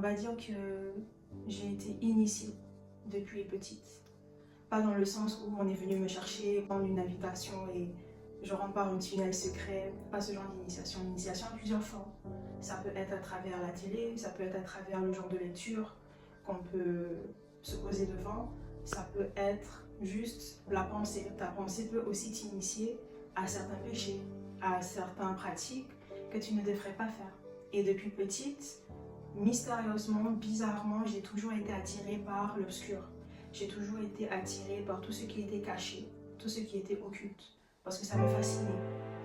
va dire que j'ai été initiée depuis petite. Pas dans le sens où on est venu me chercher, prendre une invitation et je rentre par un tunnel secret. Pas ce genre d'initiation. L'initiation a plusieurs formes. Ça peut être à travers la télé, ça peut être à travers le genre de lecture qu'on peut se poser devant. Ça peut être juste la pensée. Ta pensée peut aussi t'initier à certains péchés, à certaines pratiques que tu ne devrais pas faire. Et depuis petite, mystérieusement, bizarrement, j'ai toujours été attirée par l'obscur. J'ai toujours été attirée par tout ce qui était caché, tout ce qui était occulte, parce que ça me fascinait.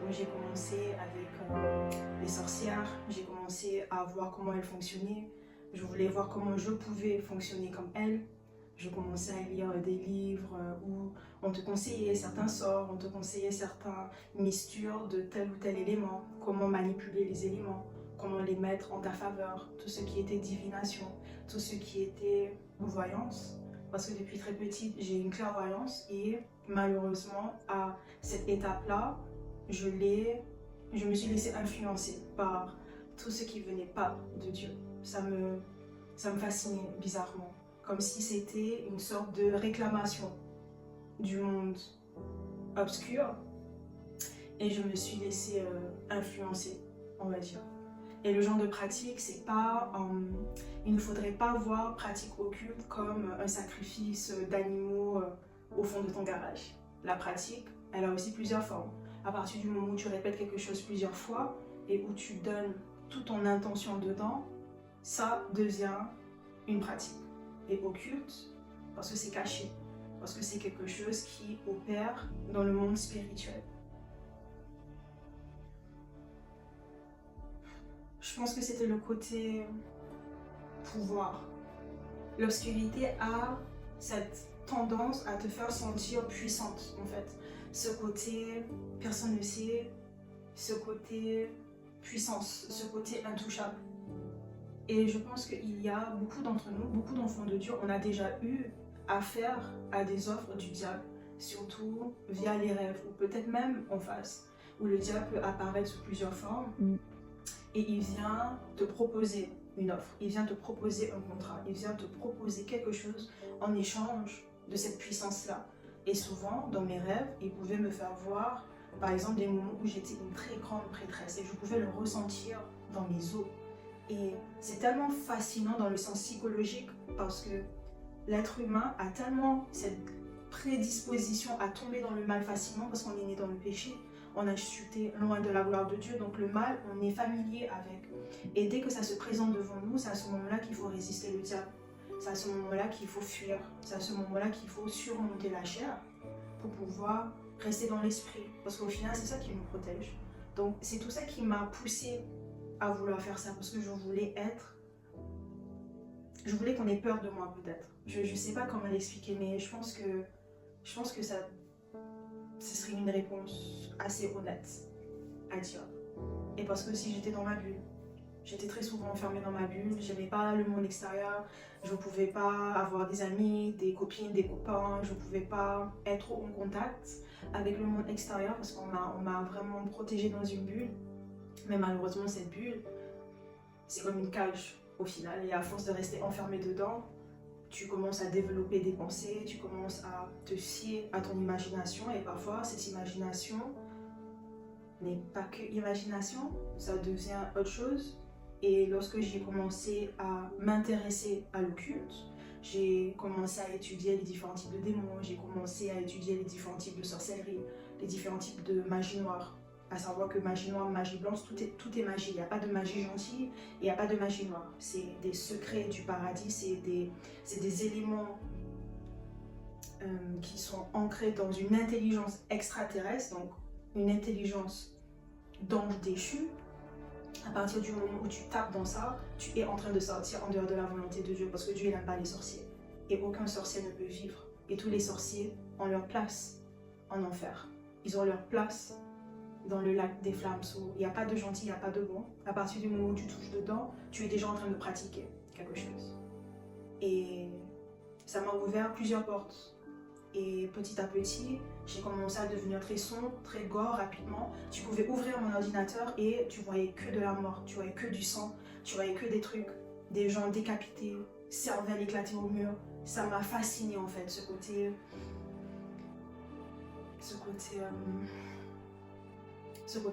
Donc j'ai commencé avec les sorcières, j'ai commencé à voir comment elles fonctionnaient. Je voulais voir comment je pouvais fonctionner comme elles. Je commençais à lire des livres où on te conseillait certains sorts, on te conseillait certaines mixtures de tel ou tel élément, comment manipuler les éléments, comment les mettre en ta faveur, tout ce qui était divination, tout ce qui était voyance. Parce que depuis très petite, j'ai une clairvoyance et malheureusement, à cette étape-là, je me suis laissée influencer par tout ce qui venait pas de Dieu. Ça me fascinait bizarrement, comme si c'était une sorte de réclamation du monde obscur et je me suis laissée influencer, on va dire. Et le genre de pratique, c'est pas, il ne faudrait pas voir pratique occulte comme un sacrifice d'animaux au fond de ton garage. La pratique, elle a aussi plusieurs formes. À partir du moment où tu répètes quelque chose plusieurs fois et où tu donnes toute ton intention dedans, ça devient une pratique. Et occulte, parce que c'est caché, parce que c'est quelque chose qui opère dans le monde spirituel. Je pense que c'était le côté pouvoir. L'obscurité a cette tendance à te faire sentir puissante, en fait. Ce côté personne ne sait, ce côté puissance, ce côté intouchable. Et je pense qu'il y a beaucoup d'entre nous, beaucoup d'enfants de Dieu, on a déjà eu affaire à des offres du diable, surtout via les rêves, ou peut-être même en face, où le diable peut apparaître sous plusieurs formes. Et il vient te proposer une offre, il vient te proposer un contrat, il vient te proposer quelque chose en échange de cette puissance-là. Et souvent, dans mes rêves, il pouvait me faire voir, par exemple, des moments où j'étais une très grande prêtresse et je pouvais le ressentir dans mes os. Et c'est tellement fascinant dans le sens psychologique parce que l'être humain a tellement cette prédisposition à tomber dans le mal facilement parce qu'on est né dans le péché. On a chuté loin de la gloire de Dieu, donc le mal, on est familier avec. Et dès que ça se présente devant nous, c'est à ce moment-là qu'il faut résister le diable. C'est à ce moment-là qu'il faut fuir. C'est à ce moment-là qu'il faut surmonter la chair pour pouvoir rester dans l'esprit. Parce qu'au final, c'est ça qui nous protège. Donc c'est tout ça qui m'a poussée à vouloir faire ça, parce que je voulais qu'on ait peur de moi peut-être. Je ne sais pas comment l'expliquer, mais je pense que ce serait une réponse assez honnête à dire. Et parce que si j'étais dans ma bulle, j'étais très souvent enfermée dans ma bulle, j'aimais pas le monde extérieur, je ne pouvais pas avoir des amis, des copines, des copains, je ne pouvais pas être en contact avec le monde extérieur parce qu'on m'a vraiment protégée dans une bulle. Mais malheureusement, cette bulle, c'est comme une cage au final. Et à force de rester enfermé dedans, tu commences à développer des pensées, tu commences à te fier à ton imagination. Et parfois, cette imagination n'est pas que imagination, ça devient autre chose. Et lorsque j'ai commencé à m'intéresser à l'occulte, j'ai commencé à étudier les différents types de démons, j'ai commencé à étudier les différents types de sorcellerie, les différents types de magie noire. À savoir que magie noire, magie blanche, tout est magie. Il n'y a pas de magie gentille et il n'y a pas de magie noire. C'est des secrets du paradis, c'est des éléments qui sont ancrés dans une intelligence extraterrestre, donc une intelligence d'ange déchu. À partir du moment où tu tapes dans ça, tu es en train de sortir en dehors de la volonté de Dieu parce que Dieu n'aime pas les sorciers. Et aucun sorcier ne peut vivre. Et tous les sorciers ont leur place en enfer. Ils ont leur place dans le lac des flammes. Il n'y a pas de gentil, il n'y a pas de bon. À partir du moment où tu touches dedans, tu es déjà en train de pratiquer quelque chose. Et ça m'a ouvert plusieurs portes. Et petit à petit, j'ai commencé à devenir très sombre, très gore rapidement. Tu pouvais ouvrir mon ordinateur et tu voyais que de la mort, tu voyais que du sang, tu voyais que des trucs des gens décapités, cervelles éclatées au mur. Ça m'a fasciné en fait, ce côté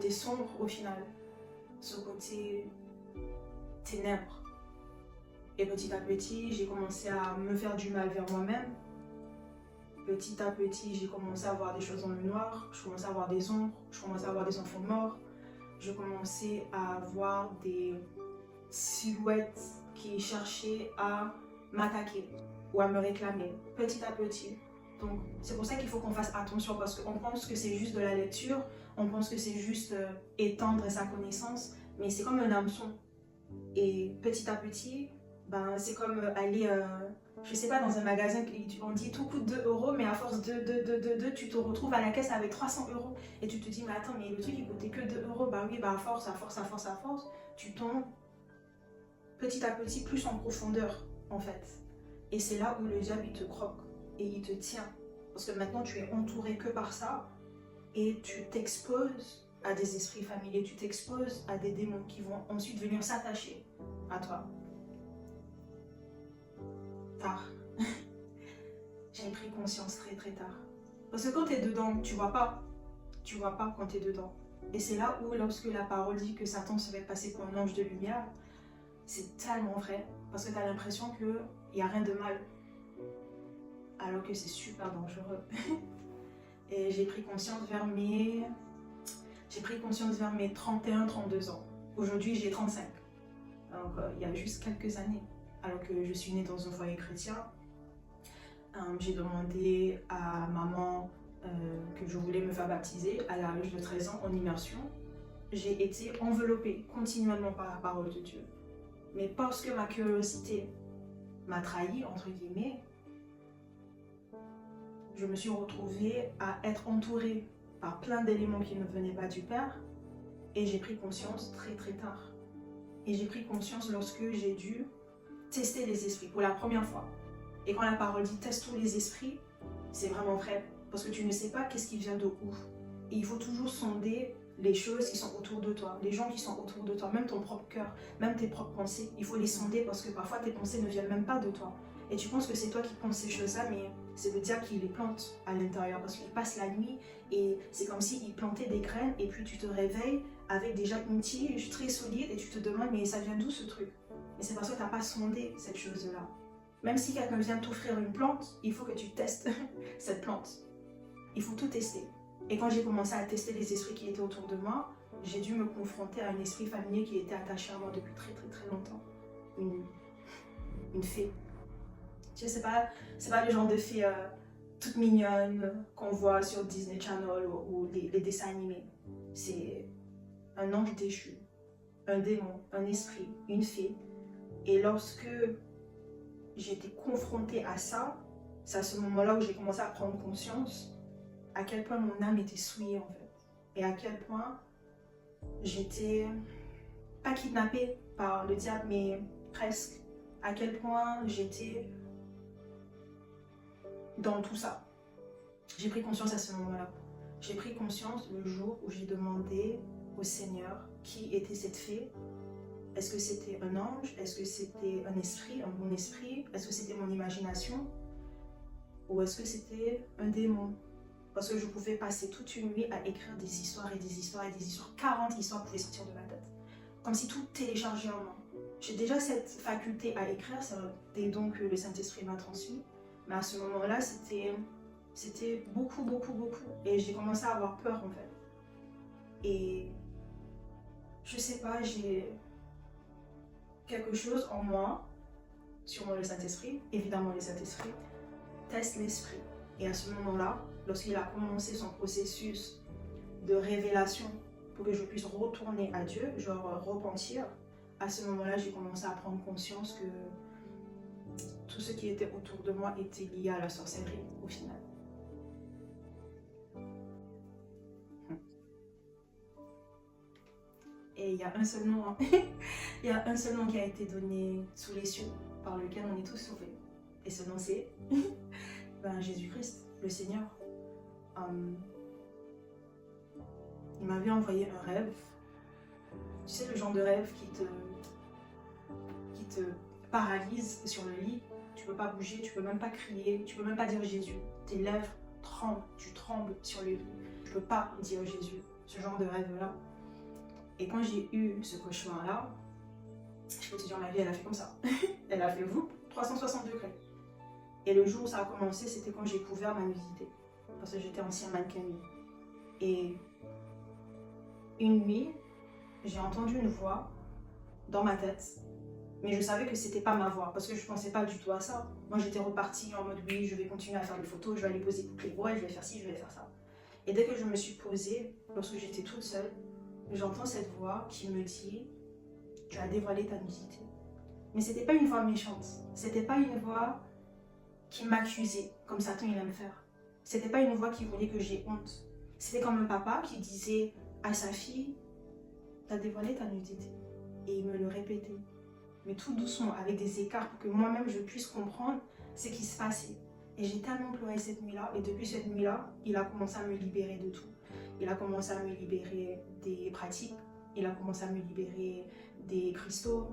sombre au final, ce côté ténèbres. Et petit à petit, j'ai commencé à me faire du mal vers moi-même. Petit à petit, j'ai commencé à voir des choses dans le noir, je commençais à voir des ombres, je commençais à voir des enfants morts, je commençais à voir des silhouettes qui cherchaient à m'attaquer ou à me réclamer, petit à petit. Donc c'est pour ça qu'il faut qu'on fasse attention, parce qu'on pense que c'est juste de la lecture, on pense que c'est juste étendre sa connaissance, mais c'est comme un hameçon. Et petit à petit, ben, c'est comme aller, je sais pas, dans un magasin, on dit tout coûte 2 euros, mais à force de, tu te retrouves à la caisse avec 300 euros. Et tu te dis, mais attends, mais le truc il coûtait que 2 euros. Bah oui, bah à force, tu tombes petit à petit plus en profondeur, en fait. Et c'est là où le diable il te croque et il te tient. Parce que maintenant tu es entouré que par ça et tu t'exposes à des esprits familiers, tu t'exposes à des démons qui vont ensuite venir s'attacher à toi. Tard. J'ai pris conscience très très tard. Parce que quand tu es dedans, tu vois pas. Tu vois pas quand tu es dedans. Et c'est là où, lorsque la parole dit que Satan se fait passer pour un ange de lumière, c'est tellement vrai. Parce que tu as l'impression qu'il n'y a rien de mal. Alors que c'est super dangereux. Et j'ai pris conscience vers mes 31-32 ans. Aujourd'hui, j'ai 35. Donc, il y a juste quelques années. Alors que je suis née dans un foyer chrétien, j'ai demandé à maman que je voulais me faire baptiser à l'âge de 13 ans en immersion. J'ai été enveloppée continuellement par la parole de Dieu. Mais parce que ma curiosité m'a trahi, entre guillemets, je me suis retrouvée à être entourée par plein d'éléments qui ne venaient pas du Père. Et j'ai pris conscience très très tard. Et j'ai pris conscience lorsque j'ai dû tester les esprits pour la première fois. Et quand la parole dit teste tous les esprits, c'est vraiment vrai. Parce que tu ne sais pas qu'est-ce qui vient de où. Et il faut toujours sonder les choses qui sont autour de toi, les gens qui sont autour de toi, même ton propre cœur, même tes propres pensées. Il faut les sonder parce que parfois tes pensées ne viennent même pas de toi. Et tu penses que c'est toi qui penses ces choses-là, mais c'est le diable qui les plante à l'intérieur. Parce qu'il passe la nuit et c'est comme s'il plantait des graines et puis tu te réveilles avec déjà une tige très solide et tu te demandes mais ça vient d'où ce truc? Mais c'est parce que tu n'as pas sondé cette chose-là. Même si quelqu'un vient t'offrir une plante, il faut que tu testes cette plante. Il faut tout tester. Et quand j'ai commencé à tester les esprits qui étaient autour de moi, j'ai dû me confronter à un esprit familier qui était attaché à moi depuis très très très longtemps. Une fée. Tu sais, c'est pas le genre de fée toute mignonne qu'on voit sur Disney Channel ou les dessins animés. C'est un ange déchu, un démon, un esprit, une fée. Et lorsque j'étais confrontée à ça, c'est à ce moment-là où j'ai commencé à prendre conscience à quel point mon âme était souillée en fait. Et à quel point j'étais pas kidnappée par le diable, mais presque. À quel point j'étais dans tout ça. J'ai pris conscience à ce moment-là. J'ai pris conscience le jour où j'ai demandé au Seigneur qui était cette fée. Est-ce que c'était un ange? Est-ce que c'était un esprit, un bon esprit? Est-ce que c'était mon imagination? Ou est-ce que c'était un démon? Parce que je pouvais passer toute une nuit à écrire des histoires et des histoires et des histoires. 40 histoires pouvaient sortir de ma tête. Comme si tout téléchargeait en moi. J'ai déjà cette faculté à écrire, c'est des dons que le Saint-Esprit m'a transmis. Mais à ce moment-là, c'était beaucoup. Et j'ai commencé à avoir peur en fait. Et je sais pas, j'ai quelque chose en moi, sûrement le Saint-Esprit, évidemment le Saint-Esprit, teste l'esprit. Et à ce moment-là, lorsqu'il a commencé son processus de révélation pour que je puisse retourner à Dieu, genre repentir, à ce moment-là, j'ai commencé à prendre conscience que tout ce qui était autour de moi était lié à la sorcellerie au final. Et il y a un seul nom, hein. Il y a un seul nom qui a été donné sous les cieux, par lequel on est tous sauvés. Et ce nom c'est Jésus-Christ, le Seigneur. Il m'avait envoyé un rêve. Tu sais, le genre de rêve qui te paralyse sur le lit. Tu peux pas bouger, tu peux même pas crier, tu peux même pas dire Jésus. Tes lèvres tremblent, tu trembles sur le lit. Tu peux pas dire Jésus. Ce genre de rêve-là. Et quand j'ai eu ce cauchemar-là, je peux te dire, ma vie, elle a fait comme ça. Elle a fait vous 360 degrés. Et le jour où ça a commencé, c'était quand j'ai couvert ma nudité. Parce que j'étais ancien mannequin nu. Et une nuit, j'ai entendu une voix dans ma tête. Mais je savais que c'était pas ma voix, parce que je pensais pas du tout à ça. Moi, j'étais repartie en mode, oui, je vais continuer à faire des photos, je vais aller poser toutes les voix, je vais faire ci, je vais faire ça. Et dès que je me suis posée, lorsque j'étais toute seule, j'entends cette voix qui me dit, tu as dévoilé ta nudité. Mais c'était pas une voix méchante, c'était pas une voix qui m'accusait, comme Satan il aime faire. C'était pas une voix qui voulait que j'ai honte. C'était comme un papa qui disait à sa fille, tu as dévoilé ta nudité. Et il me le répétait. Mais tout doucement, avec des écarts pour que moi-même je puisse comprendre ce qui se passait. Et j'ai tellement pleuré cette nuit-là, et depuis cette nuit-là, il a commencé à me libérer de tout. Il a commencé à me libérer des pratiques, il a commencé à me libérer des cristaux,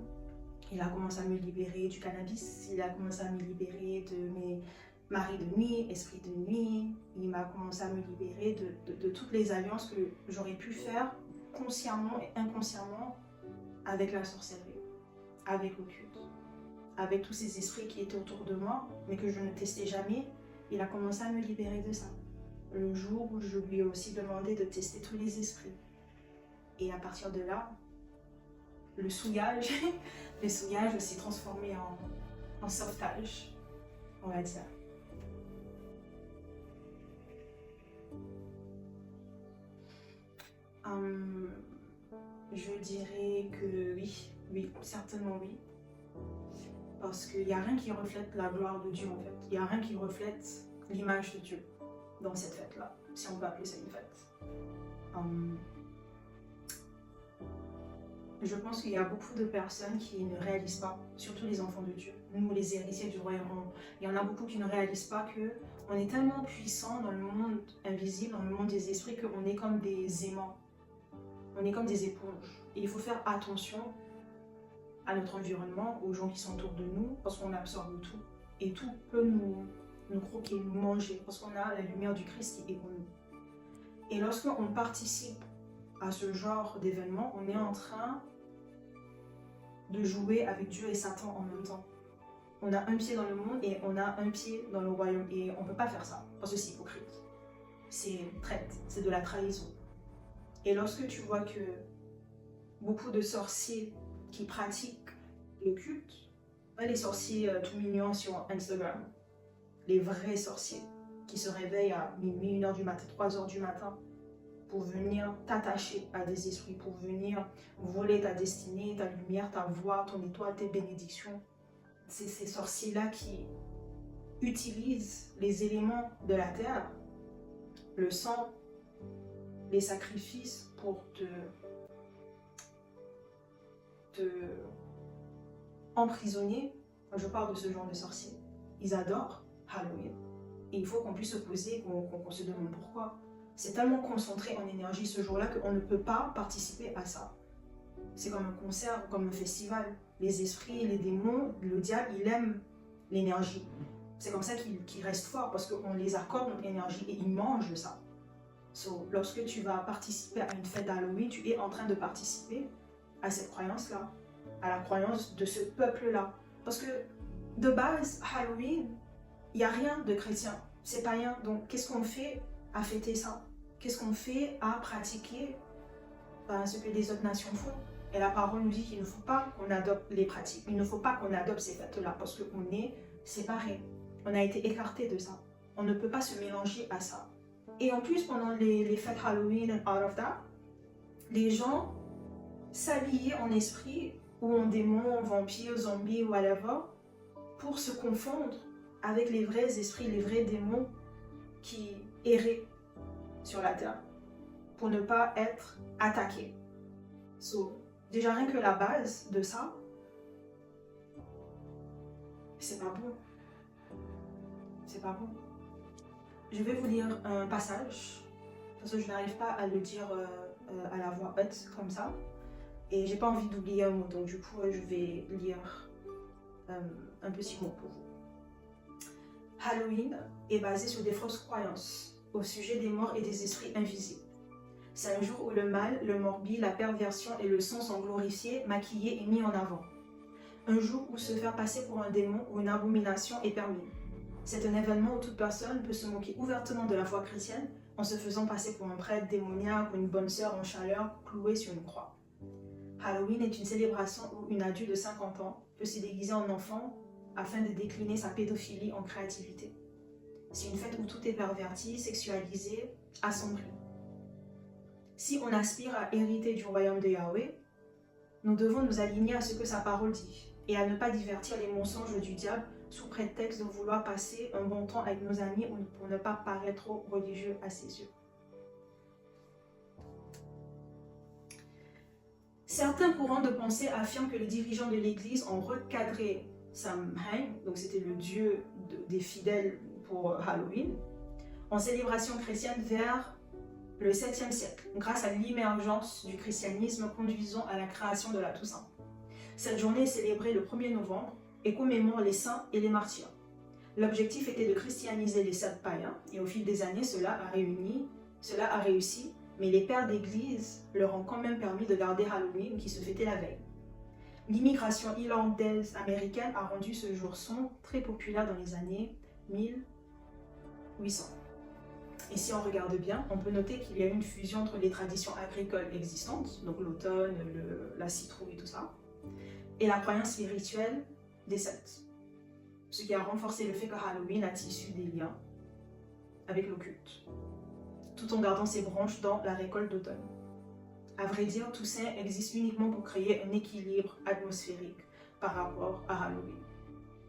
il a commencé à me libérer du cannabis, il a commencé à me libérer de mes maris de nuit, esprits de nuit, il m'a commencé à me libérer de toutes les alliances que j'aurais pu faire consciemment et inconsciemment avec la sorcellerie, avec l'occulte, avec tous ces esprits qui étaient autour de moi, mais que je ne testais jamais. Il a commencé à me libérer de ça. Le jour où je lui ai aussi demandé de tester tous les esprits. Et à partir de là, le souillage, le souillage s'est transformé en sauvetage, on va dire. Je dirais que oui, certainement oui. Parce qu'il n'y a rien qui reflète la gloire de Dieu en fait. Il n'y a rien qui reflète l'image de Dieu dans cette fête-là, si on peut appeler ça une fête. Je pense qu'il y a beaucoup de personnes qui ne réalisent pas, surtout les enfants de Dieu, nous les héritiers du royaume. Il y en a beaucoup qui ne réalisent pas qu'on est tellement puissant dans le monde invisible, dans le monde des esprits, qu'on est comme des aimants. On est comme des éponges. Et il faut faire attention à notre environnement, aux gens qui sont autour de nous, parce qu'on absorbe tout. Et tout peut nous croquer, nous manger, parce qu'on a la lumière du Christ qui est en nous. Et lorsqu'on participe à ce genre d'événement, on est en train de jouer avec Dieu et Satan en même temps. On a un pied dans le monde et on a un pied dans le royaume. Et on ne peut pas faire ça, parce que c'est hypocrite. C'est traite, c'est de la trahison. Et lorsque tu vois que beaucoup de sorciers qui pratiquent le culte, pas les sorciers tout mignons sur Instagram, les vrais sorciers qui se réveillent à minuit, 1h du matin, 3h du matin, pour venir t'attacher à des esprits, pour venir voler ta destinée, ta lumière, ta voix, ton étoile, tes bénédictions. C'est ces sorciers-là qui utilisent les éléments de la terre, le sang, les sacrifices pour te emprisonner. Je parle de ce genre de sorciers. Ils adorent Halloween. Et il faut qu'on puisse se poser, qu'on se demande pourquoi. C'est tellement concentré en énergie ce jour-là qu'on ne peut pas participer à ça. C'est comme un concert, comme un festival. Les esprits, les démons, le diable, il aime l'énergie. C'est comme ça qu'il reste fort, parce qu'on les accorde notre énergie et ils mangent ça. So, lorsque tu vas participer à une fête d'Halloween, tu es en train de participer à cette croyance-là, à la croyance de ce peuple-là. Parce que de base, Halloween, il n'y a rien de chrétien, c'est païen. Donc qu'est-ce qu'on fait à fêter ça? Qu'est-ce qu'on fait à pratiquer ce que les autres nations font? Et la parole nous dit qu'il ne faut pas qu'on adopte les pratiques, il ne faut pas qu'on adopte ces fêtes-là, parce qu'on est séparés, on a été écartés de ça. On ne peut pas se mélanger à ça. Et en plus, pendant les fêtes Halloween and all of that, les gens s'habillaient en esprit ou en démons, vampires, zombies, whatever, pour se confondre avec les vrais esprits, les vrais démons qui erraient sur la terre, pour ne pas être attaqués. So, déjà rien que la base de ça, c'est pas bon. C'est pas bon. Je vais vous lire un passage, parce que je n'arrive pas à le dire à la voix haute comme ça. Et j'ai pas envie d'oublier un mot, donc du coup je vais lire un petit mot pour vous. Halloween est basé sur des fausses croyances au sujet des morts et des esprits invisibles. C'est un jour où le mal, le morbide, la perversion et le sang sont glorifiés, maquillés et mis en avant. Un jour où se faire passer pour un démon ou une abomination est permis. C'est un événement où toute personne peut se moquer ouvertement de la foi chrétienne en se faisant passer pour un prêtre démoniaque ou une bonne sœur en chaleur clouée sur une croix. Halloween est une célébration où une adulte de 50 ans peut se déguiser en enfant afin de décliner sa pédophilie en créativité. C'est une fête où tout est perverti, sexualisé, assombri. Si on aspire à hériter du royaume de Yahweh, nous devons nous aligner à ce que sa parole dit et à ne pas divertir les mensonges du diable sous prétexte de vouloir passer un bon temps avec nos amis ou pour ne pas paraître trop religieux à ses yeux. Certains courants de pensée affirment que les dirigeants de l'Église ont recadré Samhain, donc c'était le dieu des fidèles pour Halloween, en célébration chrétienne vers le 7e siècle, grâce à l'émergence du christianisme conduisant à la création de la Toussaint. Cette journée est célébrée le 1er novembre et commémore les saints et les martyrs. L'objectif était de christianiser les sept païens et au fil des années, cela a réussi, mais les pères d'église leur ont quand même permis de garder Halloween qui se fêtait la veille. L'immigration irlandaise américaine a rendu ce jour sombre très populaire dans les années 1800. Et si on regarde bien, on peut noter qu'il y a eu une fusion entre les traditions agricoles existantes, donc l'automne, la citrouille et tout ça, et la croyance spirituelle des Celtes. Ce qui a renforcé le fait que Halloween a tissu des liens avec l'occulte, tout en gardant ses branches dans la récolte d'automne. À vrai dire, Toussaint existe uniquement pour créer un équilibre atmosphérique par rapport à Halloween.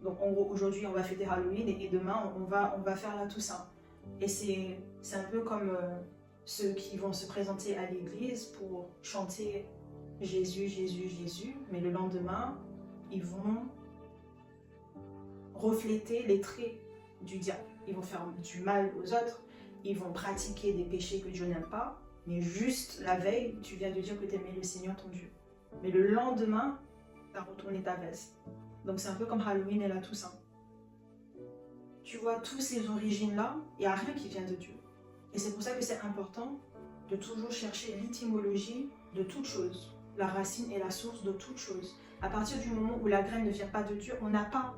Donc en gros, aujourd'hui on va fêter Halloween et demain on va faire la Toussaint. Et c'est un peu comme ceux qui vont se présenter à l'église pour chanter Jésus, Jésus, Jésus, mais le lendemain, ils vont refléter les traits du diable. Ils vont faire du mal aux autres, ils vont pratiquer des péchés que Dieu n'aime pas, mais juste la veille, tu viens de dire que tu aimais le Seigneur ton Dieu. Mais le lendemain, tu as retourné ta veste. Donc c'est un peu comme Halloween et la Toussaint. Tu vois, toutes ces origines-là, il n'y a rien qui vient de Dieu. Et c'est pour ça que c'est important de toujours chercher l'étymologie de toute chose, la racine et la source de toute chose. À partir du moment où la graine ne vient pas de Dieu, on n'a pas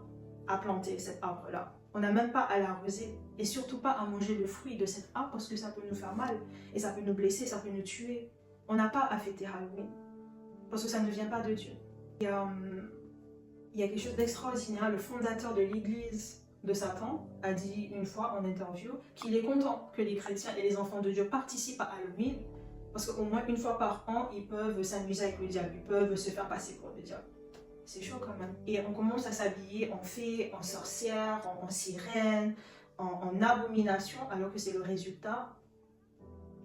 à planter cet arbre-là. On n'a même pas à l'arroser. Et surtout pas à manger le fruit de cet arbre parce que ça peut nous faire mal. Et ça peut nous blesser, ça peut nous tuer. On n'a pas à fêter Halloween. Parce que ça ne vient pas de Dieu. Il y a quelque chose d'extraordinaire. Le fondateur de l'église de Satan a dit une fois en interview qu'il est content que les chrétiens et les enfants de Dieu participent à Halloween parce qu'au moins une fois par an, ils peuvent s'amuser avec le diable, ils peuvent se faire passer pour le diable. C'est chaud quand même. Et on commence à s'habiller en fée, en sorcière, en sirène, en abomination, alors que c'est le résultat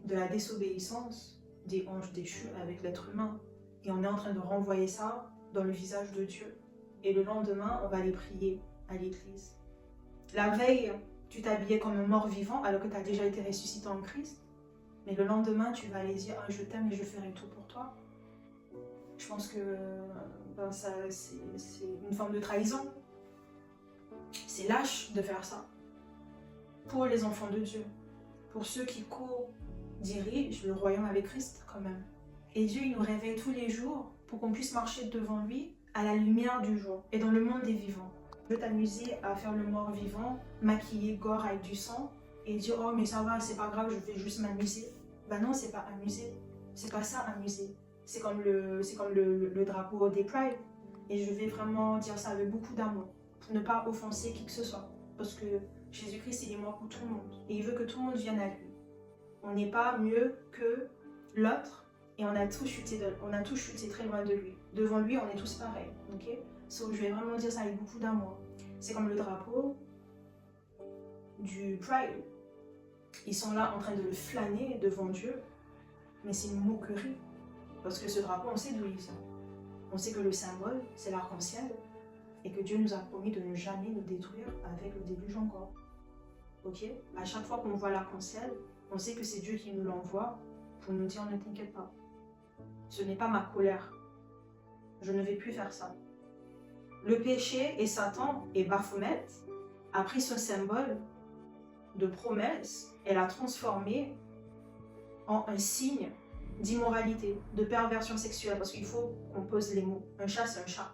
de la désobéissance des anges déchus avec l'être humain. Et on est en train de renvoyer ça dans le visage de Dieu. Et le lendemain, on va aller prier à l'église. La veille, tu t'habillais comme un mort vivant alors que tu as déjà été ressuscité en Christ. Mais le lendemain, tu vas aller dire « Je t'aime et je ferai tout pour toi ». Je pense que c'est une forme de trahison. C'est lâche de faire ça. Pour les enfants de Dieu. Pour ceux qui co-dirigent le royaume avec Christ quand même. Et Dieu, il nous réveille tous les jours pour qu'on puisse marcher devant lui à la lumière du jour et dans le monde des vivants. Tu veux t'amuser à faire le mort vivant, maquiller gore avec du sang et dire « Oh mais ça va, c'est pas grave, je vais juste m'amuser ». Ben non, c'est pas amuser. C'est pas ça amuser. C'est comme le drapeau des Pride. Et je vais vraiment dire ça avec beaucoup d'amour pour ne pas offenser qui que ce soit. Parce que Jésus-Christ, il est mort pour tout le monde. Et il veut que tout le monde vienne à lui. On n'est pas mieux que l'autre. Et on a tous chuté très loin de lui. Devant lui, on est tous pareils. Okay? So, je vais vraiment dire ça avec beaucoup d'amour. C'est comme le drapeau du Pride. Ils sont là en train de le flâner devant Dieu. Mais c'est une moquerie. Parce que ce drapeau, on sait d'où il vient. On sait que le symbole, c'est l'arc-en-ciel. Et que Dieu nous a promis de ne jamais nous détruire avec le déluge encore. Ok? À chaque fois qu'on voit l'arc-en-ciel, on sait que c'est Dieu qui nous l'envoie pour nous dire « Ne t'inquiète pas. Ce n'est pas ma colère. Je ne vais plus faire ça. Le péché et Satan et Baphomet a pris ce symbole de promesse et l'a transformé en un signe d'immoralité, de perversion sexuelle, parce qu'il faut qu'on pose les mots. Un chat, c'est un chat.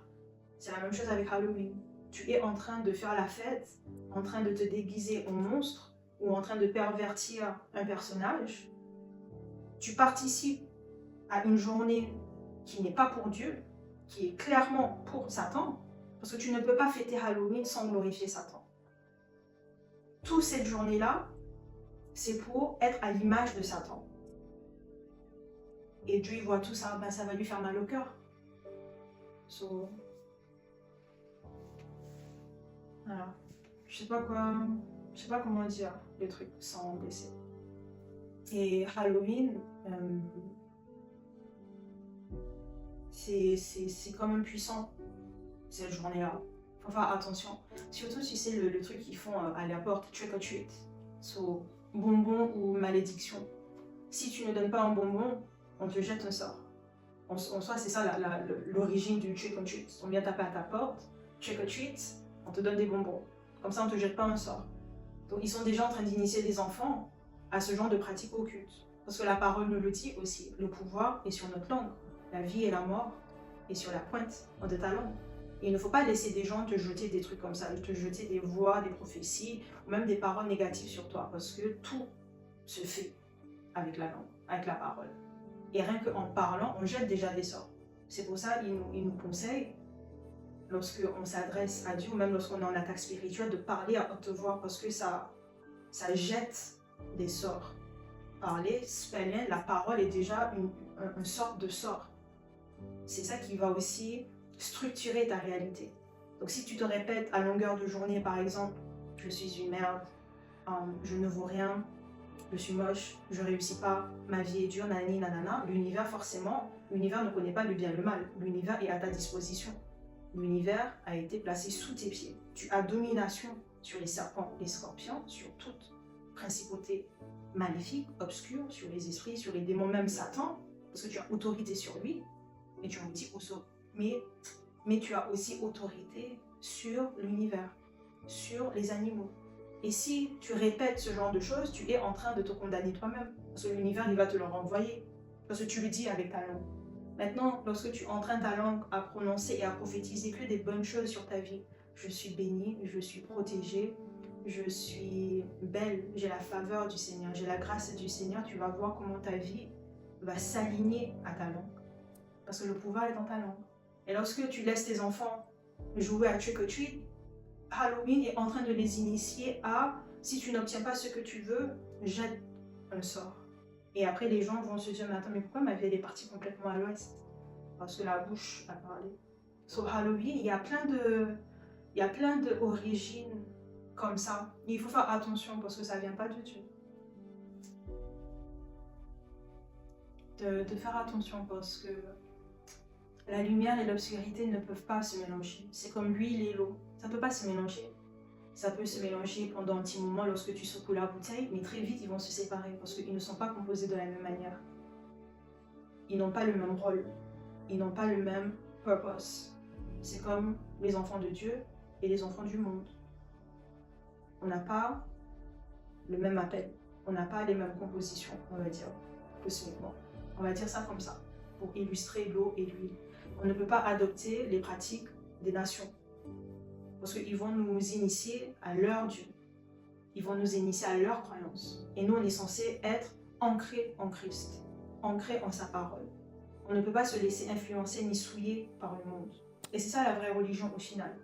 C'est la même chose avec Halloween. Tu es en train de faire la fête, en train de te déguiser en monstre, ou en train de pervertir un personnage. Tu participes à une journée qui n'est pas pour Dieu, qui est clairement pour Satan, parce que tu ne peux pas fêter Halloween sans glorifier Satan. Toute cette journée-là, c'est pour être à l'image de Satan. Et Dieu voit tout ça, ben ça va lui faire mal au cœur. So, voilà. Je sais pas comment dire le truc sans blesser. Et Halloween, c'est quand même puissant, cette journée-là. Faut faire attention. Surtout, tu sais, le truc qu'ils font à la porte, trick or treat. So, bonbon ou malédiction. Si tu ne donnes pas un bonbon, on te jette un sort. En soi, c'est ça l'origine du trick or treat. On vient taper à ta porte, trick or treat, on te donne des bonbons. Comme ça, on ne te jette pas un sort. Donc, ils sont déjà en train d'initier des enfants à ce genre de pratique occulte. Parce que la parole nous le dit aussi. Le pouvoir est sur notre langue. La vie et la mort est sur la pointe de ta langue. Et il ne faut pas laisser des gens te jeter des trucs comme ça, te jeter des voix, des prophéties, ou même des paroles négatives sur toi. Parce que tout se fait avec la langue, avec la parole. Et rien qu'en parlant, on jette déjà des sorts. C'est pour ça qu'il nous conseille, lorsqu'on s'adresse à Dieu, ou même lorsqu'on est en attaque spirituelle, de parler à haute voix, parce que ça jette des sorts. Parler, spellen, la parole est déjà une sorte de sort. C'est ça qui va aussi structurer ta réalité. Donc si tu te répètes à longueur de journée, par exemple, je suis une merde, je ne vaux rien, je suis moche, je réussis pas, ma vie est dure, nanani, nanana, l'univers forcément, l'univers ne connaît pas le bien et le mal. L'univers est à ta disposition. L'univers a été placé sous tes pieds. Tu as domination sur les serpents, les scorpions, sur toute principauté maléfique, obscure, sur les esprits, sur les démons, même Satan, parce que tu as autorité sur lui, et tu as aussi mais tu as aussi autorité sur l'univers, sur les animaux. Et si tu répètes ce genre de choses, tu es en train de te condamner toi-même, parce que l'univers, il va te le renvoyer, parce que tu le dis avec ta langue. Maintenant, lorsque tu entraînes ta langue à prononcer et à prophétiser que des bonnes choses sur ta vie, je suis bénie, je suis protégée, je suis belle, j'ai la faveur du Seigneur, j'ai la grâce du Seigneur, tu vas voir comment ta vie va s'aligner à ta langue. Parce que le pouvoir est dans ta langue. Et lorsque tu laisses tes enfants jouer à trick or treat, Halloween est en train de les initier à, si tu n'obtiens pas ce que tu veux, jette un sort. Et après, les gens vont se dire, mais attends, mais pourquoi ma vie est partie complètement à l'ouest? Parce que la bouche a parlé. Sur Halloween, il y a plein d'origines comme ça. Et il faut faire attention parce que ça ne vient pas de Dieu. De faire attention parce que la lumière et l'obscurité ne peuvent pas se mélanger. C'est comme l'huile et l'eau. Ça ne peut pas se mélanger. Ça peut se mélanger pendant un petit moment lorsque tu secoues la bouteille, mais très vite ils vont se séparer parce qu'ils ne sont pas composés de la même manière. Ils n'ont pas le même rôle. Ils n'ont pas le même purpose. C'est comme les enfants de Dieu et les enfants du monde. On n'a pas le même appel. On n'a pas les mêmes compositions, on va dire, cosmiquement. On va dire ça comme ça, pour illustrer l'eau et l'huile. On ne peut pas adopter les pratiques des nations. Parce qu'ils vont nous initier à leur Dieu. Ils vont nous initier à leur croyance. Et nous, on est censé être ancrés en Christ, ancrés en sa parole. On ne peut pas se laisser influencer ni souiller par le monde. Et c'est ça la vraie religion au final.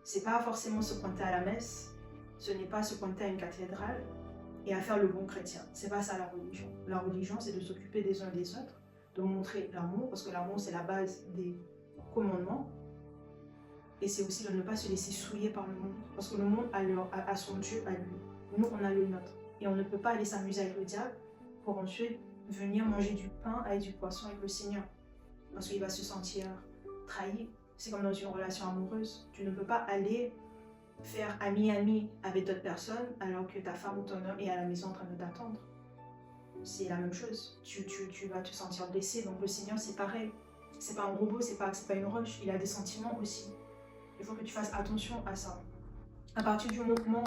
C'est pas forcément se pointer à la messe, ce n'est pas se pointer à une cathédrale et à faire le bon chrétien. C'est pas ça la religion. La religion, c'est de s'occuper des uns des autres, de montrer l'amour, parce que l'amour, c'est la base des commandements. Et c'est aussi de ne pas se laisser souiller par le monde. Parce que le monde a son Dieu à lui. Nous, on a le nôtre. Et on ne peut pas aller s'amuser avec le diable pour ensuite venir manger du pain avec du poisson avec le Seigneur. Parce qu'il va se sentir trahi. C'est comme dans une relation amoureuse. Tu ne peux pas aller faire ami-ami avec d'autres personnes alors que ta femme ou ton homme est à la maison en train de t'attendre. C'est la même chose. Tu vas te sentir blessé. Donc le Seigneur, c'est pareil. C'est pas un robot, c'est pas une roche. Il a des sentiments aussi. Il faut que tu fasses attention à ça. À partir du moment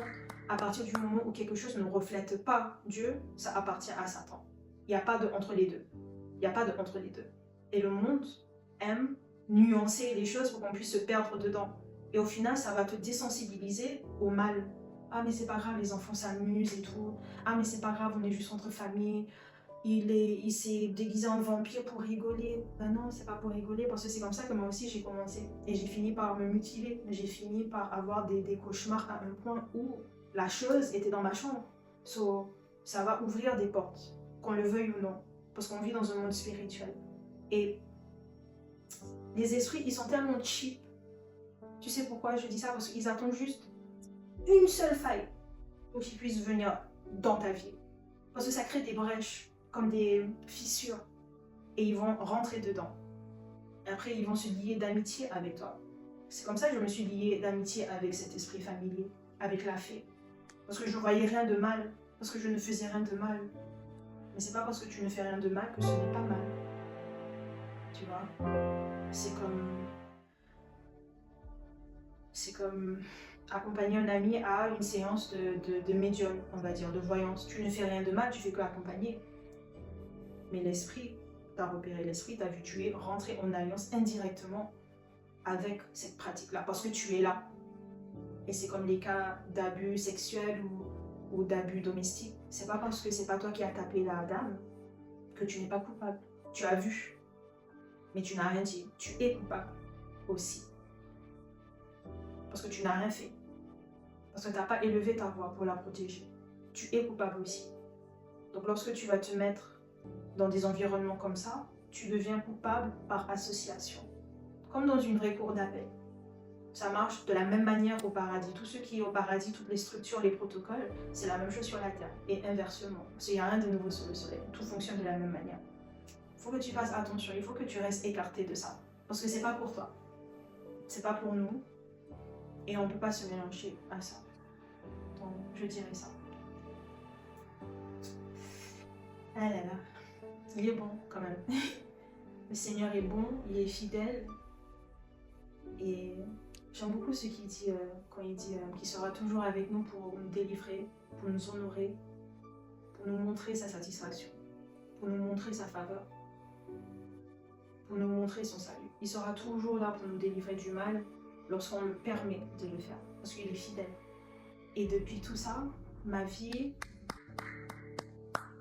où quelque chose ne reflète pas Dieu, ça appartient à Satan. Il n'y a pas de entre les deux. Il n'y a pas de entre les deux. Et le monde aime nuancer les choses pour qu'on puisse se perdre dedans. Et au final, ça va te désensibiliser au mal. Ah, mais c'est pas grave, les enfants s'amusent et tout. Ah, mais c'est pas grave, on est juste entre familles. Il s'est déguisé en vampire pour rigoler. Ben non, c'est pas pour rigoler, parce que c'est comme ça que moi aussi j'ai commencé. Et j'ai fini par me mutiler. J'ai fini par avoir des cauchemars à un point où la chose était dans ma chambre. So, ça va ouvrir des portes, qu'on le veuille ou non. Parce qu'on vit dans un monde spirituel. Et les esprits, ils sont tellement cheap. Tu sais pourquoi je dis ça? Parce qu'ils attendent juste une seule faille pour qu'ils puissent venir dans ta vie. Parce que ça crée des brèches, comme des fissures. Et ils vont rentrer dedans. Et après, ils vont se lier d'amitié avec toi. C'est comme ça que je me suis liée d'amitié avec cet esprit familier, avec la fée. Parce que je ne voyais rien de mal, parce que je ne faisais rien de mal. Mais c'est pas parce que tu ne fais rien de mal que ce n'est pas mal. Tu vois? C'est comme accompagner un ami à une séance de médium, on va dire, de voyance. Tu ne fais rien de mal, tu fais que accompagner. Mais l'esprit, tu as repéré l'esprit, tu as vu, tu es rentré en alliance indirectement avec cette pratique-là, parce que tu es là. Et c'est comme les cas d'abus sexuels ou d'abus domestiques. C'est pas parce que c'est pas toi qui as tapé la dame que tu n'es pas coupable. Tu as vu, mais tu n'as rien dit. Tu es coupable aussi. Parce que tu n'as rien fait. Parce que tu n'as pas élevé ta voix pour la protéger. Tu es coupable aussi. Donc lorsque tu vas te mettre dans des environnements comme ça, tu deviens coupable par association. Comme dans une vraie cour d'appel. Ça marche de la même manière au paradis. Tout ce qui est au paradis, toutes les structures, les protocoles, c'est la même chose sur la terre. Et inversement. Parce qu'il n'y a rien de nouveau sur le soleil. Tout fonctionne de la même manière. Il faut que tu fasses attention. Il faut que tu restes écarté de ça. Parce que c'est pas pour toi. C'est pas pour nous. Et on ne peut pas se mélanger à ça. Donc, je dirais ça. Ah là là. Il est bon, quand même. Le Seigneur est bon, il est fidèle. Et j'aime beaucoup ce qu'il dit quand il dit qu'il sera toujours avec nous pour nous délivrer, pour nous honorer, pour nous montrer sa satisfaction, pour nous montrer sa faveur, pour nous montrer son salut. Il sera toujours là pour nous délivrer du mal lorsqu'on le permet de le faire, parce qu'il est fidèle. Et depuis tout ça, ma vie,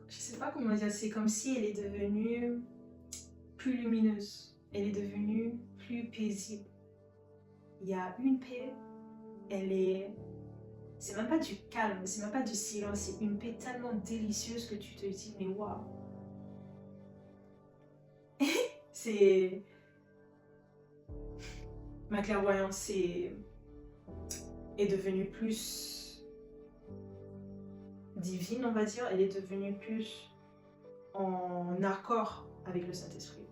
je sais pas comment dire, c'est comme si elle est devenue plus lumineuse, elle est devenue plus paisible. Il y a une paix, c'est même pas du calme, c'est même pas du silence, c'est une paix tellement délicieuse que tu te dis, mais waouh. Ma clairvoyance est devenue plus divine, on va dire. Elle est devenue plus en accord avec le Saint-Esprit.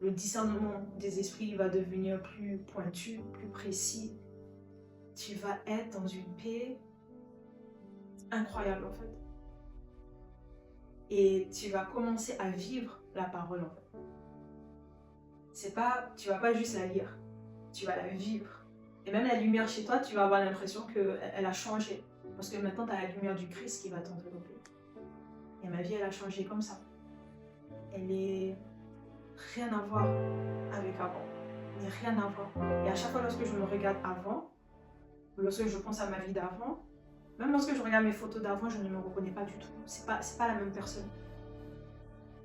Le discernement des esprits va devenir plus pointu, plus précis. Tu vas être dans une paix incroyable en fait. Et tu vas commencer à vivre la parole en fait. Tu vas pas juste la lire, tu vas la vivre. Et même la lumière chez toi, tu vas avoir l'impression qu'elle a changé. Parce que maintenant, tu as la lumière du Christ qui va t'envelopper. Et ma vie, elle a changé comme ça. Elle est rien à voir avec avant. Elle n'est rien à voir. Et à chaque fois, lorsque je me regarde avant, ou lorsque je pense à ma vie d'avant, même lorsque je regarde mes photos d'avant, je ne me reconnais pas du tout. C'est pas la même personne.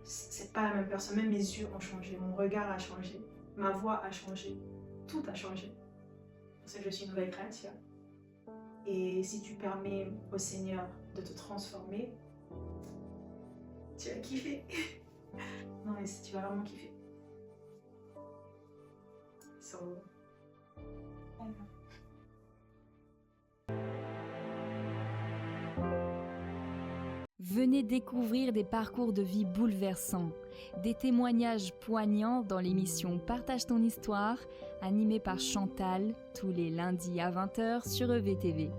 C'est pas la même personne. Même mes yeux ont changé, mon regard a changé, ma voix a changé, tout a changé. Parce que je suis une nouvelle créature. Et si tu permets au Seigneur de te transformer, tu vas kiffer. Non, mais tu vas vraiment kiffer. Venez découvrir des parcours de vie bouleversants, des témoignages poignants dans l'émission Partage ton histoire, animée par Chantal, tous les lundis à 20h sur EVTV.